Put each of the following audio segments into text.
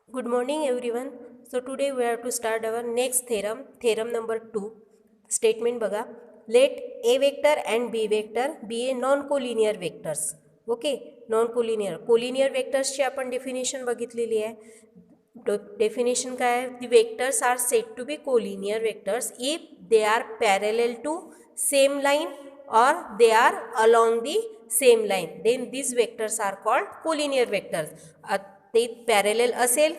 Good morning everyone. So today we have to start our next theorem number 2. Statement बघा. Let A vector and B vector be a non-collinear vectors. Okay, non-collinear. Collinear vectors ची आपण definition बघितलेली आहे. Definition काय आहे? The vectors are said to be collinear vectors if they are parallel to same line or they are along the same line. Then these vectors are called collinear vectors. ते parallel असेल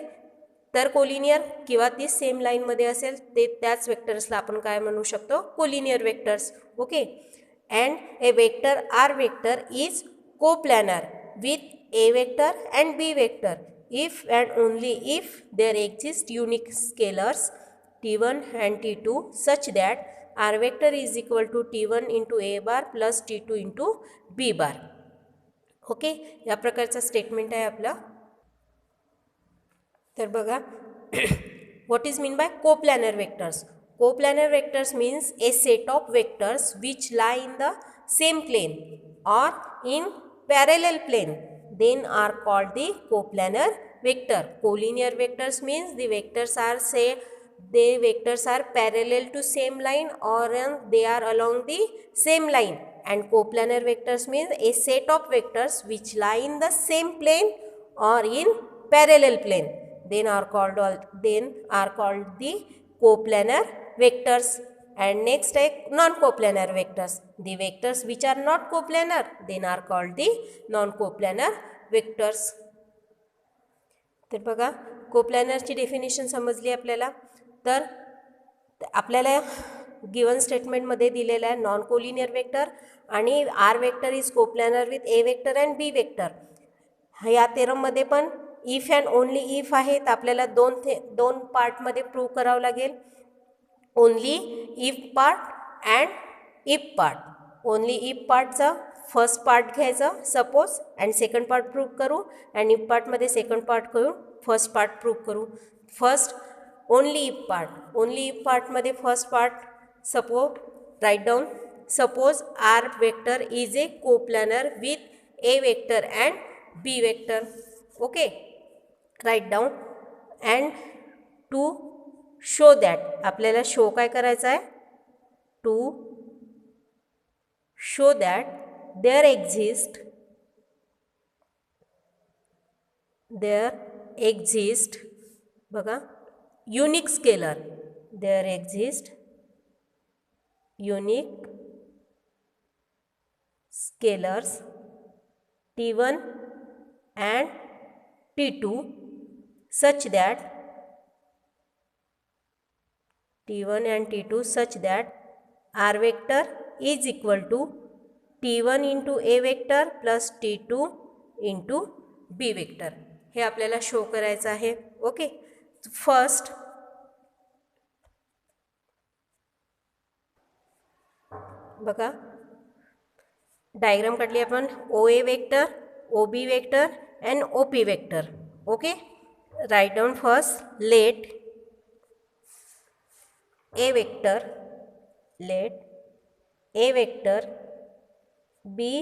तर collinear किंवा ती same लाईनमध्ये असेल ते त्याच वेक्टर्सला आपण काय म्हणू शकतो? Collinear vectors. Okay. And a vector r vector is coplanar with A vector and B vector if and only if there exist unique scalars t1 and t2 such that r vector is equal to t1 into a bar plus t2 into b bar. Okay, या प्रकारचा statement आहे आपला. तर बघा, what is mean by coplanar vectors? Coplanar vectors means a set of vectors which lie in the same plane or in parallel plane, then are called the coplanar vector. Collinear vectors means the vectors are parallel to same line or they are along the same line. And coplanar vectors means a set of vectors which lie in the same plane or in parallel plane, then are called the coplanar vectors. And next type, non-coplanar vectors. The vectors which are not coplanar then are called the non-coplanar vectors. तर बघा, कोप्लॅनरची definition समजली आपल्याला. तर आपल्याला given स्टेटमेंटमध्ये दिलेलं आहे non collinear vector आणि r vector is coplanar with A vector and B vector. या थेरममध्ये पण इफ अँड ओनली इफ आहे, तर आपल्याला दोन पार्टमध्ये प्रूव्ह करावं लागेल. Only if part and if part. Only if पार्टचा फर्स्ट पार्ट घ्यायचं suppose and second part prove करू, अँड इफ पार्टमध्ये सेकंड पार्ट करू, फर्स्ट पार्ट प्रूव्ह करू. First only if part. Only if पार्टमध्ये first part suppose right down. Suppose are vector is a coplanar with A vector and B vector. Okay, right down. And to show that, आपल्याला show काय करायचं आहे? To show that there exist बघा unique scalar. there exist unique scalars t1 and t2 such that r vector is equal to t1 into a vector plus t2 into b vector. हे आपल्याला show करायचं आहे. Okay, first बघा diagram काढली आपण. O A vector, O B vector and O P vector. Okay, right down first. Let A vector be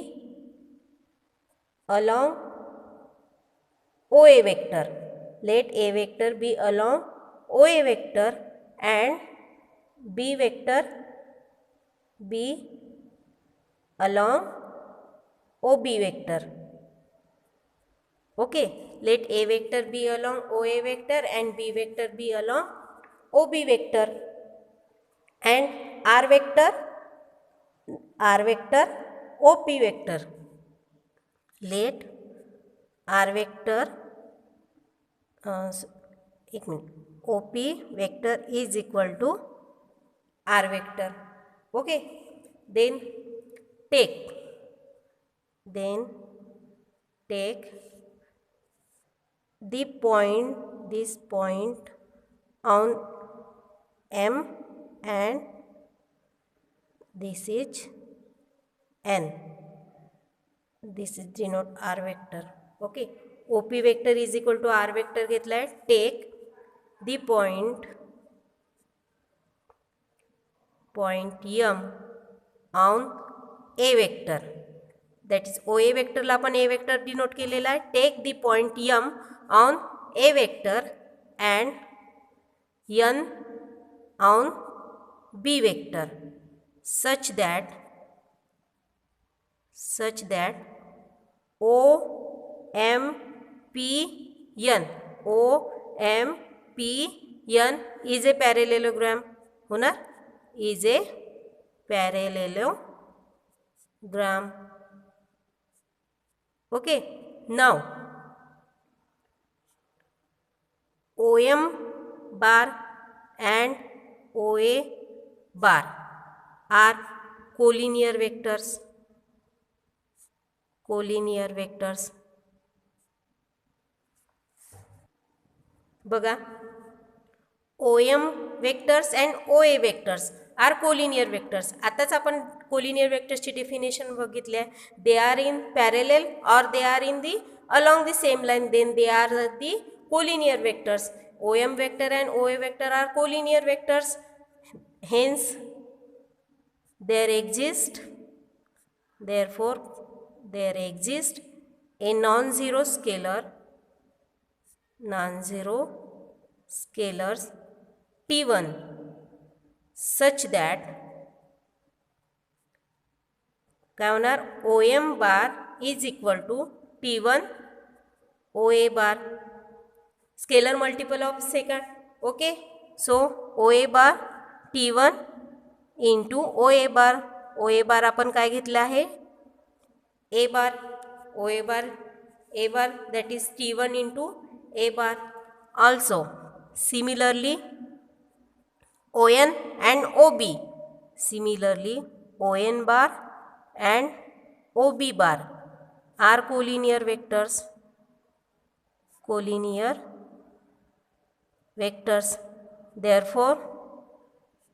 along OA vector. Let A vector be along OA vector and B vector be along OB vector. Okay, let A vector be along OA vector and B vector be along OB vector. And R vector OP vector. Let R vector OP vector is equal to R vector. Okay, then take this point on M and this is N. This is denote R vector. Okay, OP vector is equal to R vector घेतला आहे. Take the point M on A vector. That is OA vector ला आपण A vector denote केलेला आहे. Take the point M on A vector and n on B vector such that O M P n is a parallelogram होणार, is a parallelogram. Okay, now OM bar and OA bar are collinear vectors. बघा, OM vectors and OA vectors are collinear vectors. आताच आपण collinear vectors ची definition बघितली आहे. They are in parallel or they are in the along the same line, then they are the collinear vectors. OM vector and OA vector are collinear vectors. Hence, there exists a non-zero scalars T1 such that काय होणार, OM bar is equal to T1 OA bar, scalar multiple of second. Okay, so OA bar T1 into OA bar. OA bar आपण काय घेतलं आहे, A bar. OA bar A bar, that is T1 into A bar. Also similarly ON and OB, ON bar and OB bar are collinear vectors. Therefore,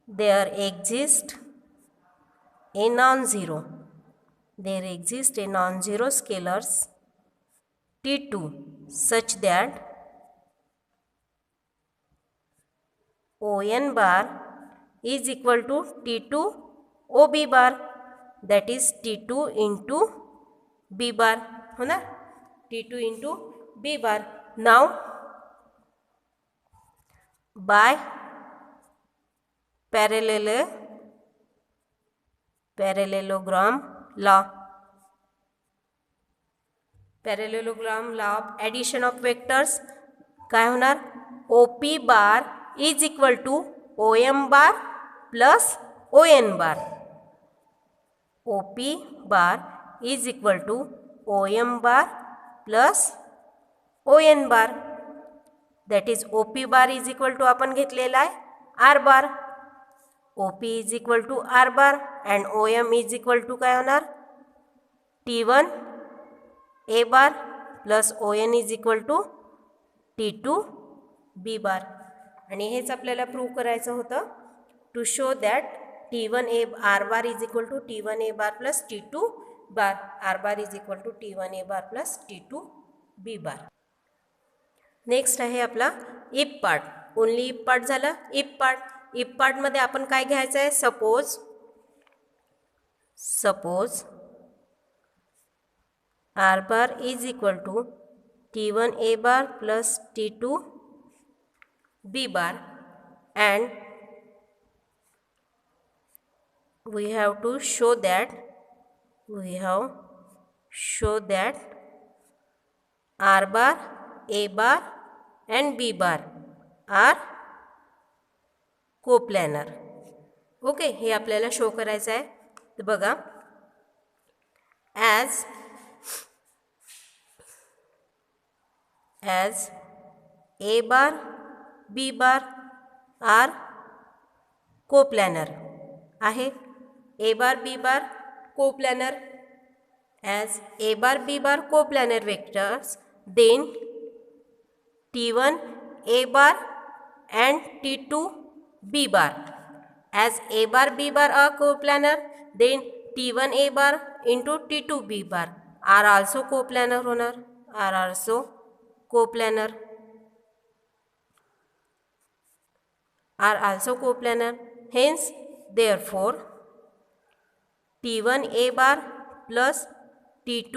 there exists a non-zero scalars T2 such that ON bar is equal to T2 OB bar, that is T2 into B bar, है ना, T2 into B bar. Now by parallelogram law of addition of vectors काय होणार, OP bar is equal to OM bar plus ON bar. OP bar is equal to OM bar plus ON bar, that is OP bar is equal to आपण घेतलेला आहे R bar. OP is equal to R bar and OM is equal to काय होणार, T1 A bar plus ON is equal to T2 B bar. आणि हेच आपल्याला prove करायचं होतं, to show that T1 A R bar is equal to T1 A bar plus T2 bar. R bar is equal to T1 A bar plus T2 B bar. Next आहे आपला if part. Only if part झाला. If पार्टमध्ये आपण काय घ्यायचं आहे, suppose R bar is equal to T1 A bar plus T2 B bar and we have to show that R bar, A bar and B bar are coplanar. Okay, हे आपल्याला show करायचं आहे. तर बघा, as A bar B bar are coplanar आहे. A bar B bar coplanar. As A bar B bar coplanar vectors, then T1 A bar and T2 B bar. As A bar B bar are coplanar, then T1 A bar into T2 B bar are also coplanar होणार, are also coplanar. Hence, therefore, T1 A bar plus T2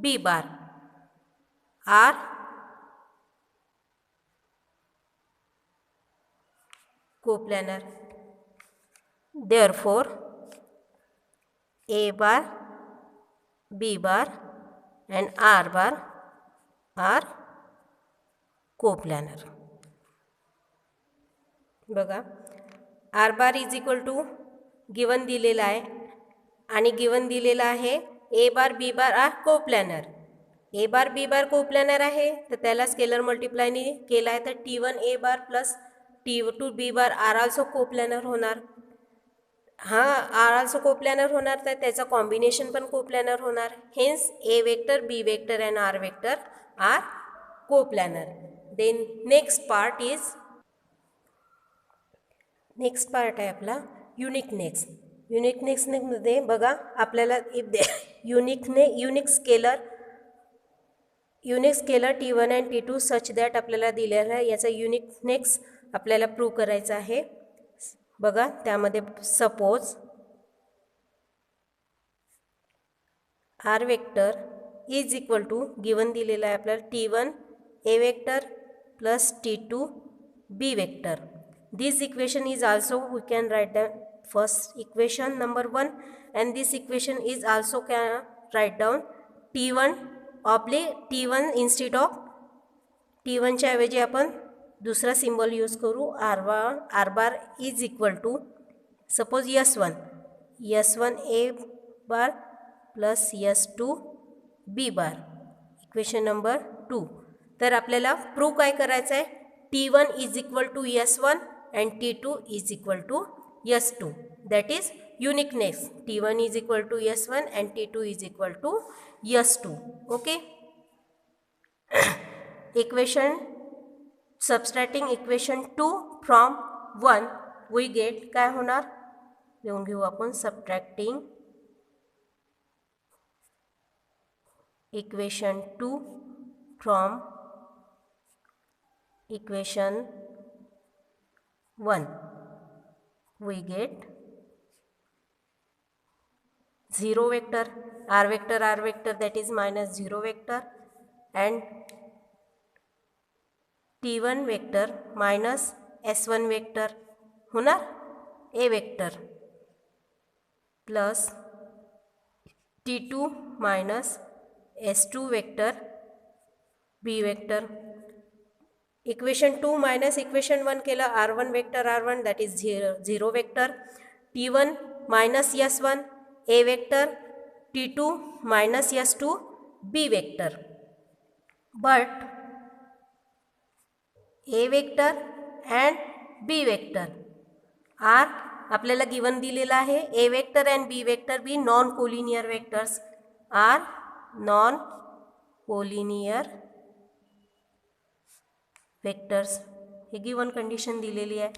B bar are coplanar. Therefore, A bar, B bar and R bar are coplanar. बघा, R bar is equal to given दिलेला आहे आणि given दिलेला आहे A bar B bar are coplanar. A bar B bar coplanar आहे तर त्याला scalar मल्टिप्लायनी केला आहे तर T1 A bar plus T2 B bar are also coplanar होणार. हा आर ऑल्सो कोप्लॅनर होणार तर त्याचा कॉम्बिनेशन पण कोप्लॅनर होणार. Hence A vector B vector and R vector are coplanar. Then next part आहे आपला युनिकनेस. युनिकनेसमध्ये बघा आपल्याला unique scalar T1 and T2 such that आपल्याला दिलेला आहे. याचा युनिकनेस आपल्याला प्रूव्ह करायचा आहे. बघा त्यामध्ये suppose are vector is equal to given दिलेला आहे आपल्याला T1 A vector plus T2 B vector. This equation is also we can write down first equation number 1 and this equation is also can write down T1 instead of T1 च्या ऐवजी आपण दुसरा symbol use करू. R bar is equal to suppose S1 A bar plus S2 B bar. Equation number 2. तर आपल्याला prove काय करायचं आहे T1 is equal to S1 and T2 is equal to S2. That is uniqueness. T1 is equal to S1 and T2 is equal to S2. Okay. Subtracting equation 2 from 1 we get काय होणार लिहून घेऊ आपण. Subtracting equation 2 from equation 1 we get 0 vector, r vector that is minus 0 vector and T1 vector minus S1 vector होणार A vector plus T2 minus S2 vector B vector. Equation 2 minus equation 1 केला R1 vector R1 that is 0 vector. T1 minus S1 A vector, T2 minus S2 B vector. But A vector and B vector are आपल्याला given दिलेला आहे. A vector and B vector be non collinear vectors are non collinear vectors. हे given condition दिलेली आहे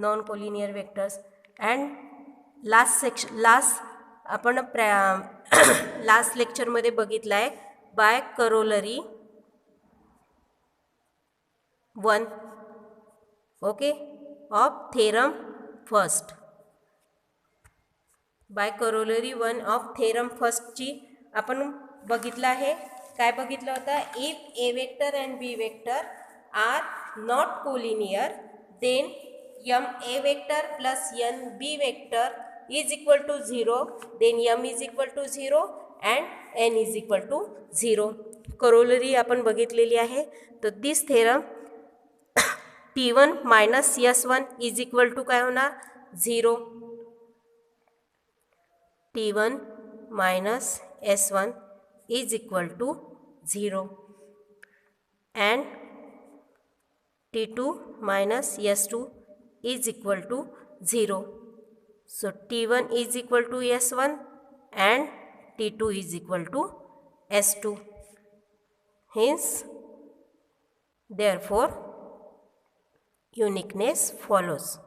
non collinear vectors. And last आपण last लेक्चरमध्ये बघितलं आहे by corollary 1 okay of theorem first. By corollary 1 of theorem फर्स्टची आपण बघितलं आहे. काय बघितलं होतं if A vector and B vector are not collinear then A vector plus B vector is equal to 0 then M is equal to 0 and N is equal to 0. Corollary आपण बघितलेली आहे. तर this theorem T1 minus S1 is equal to काय होणार 0. T1 minus S1 is equal to 0 and T2 minus S2 is equal to 0. So T1 is equal to S1 and T2 is equal to S2. Hence, therefore, uniqueness follows.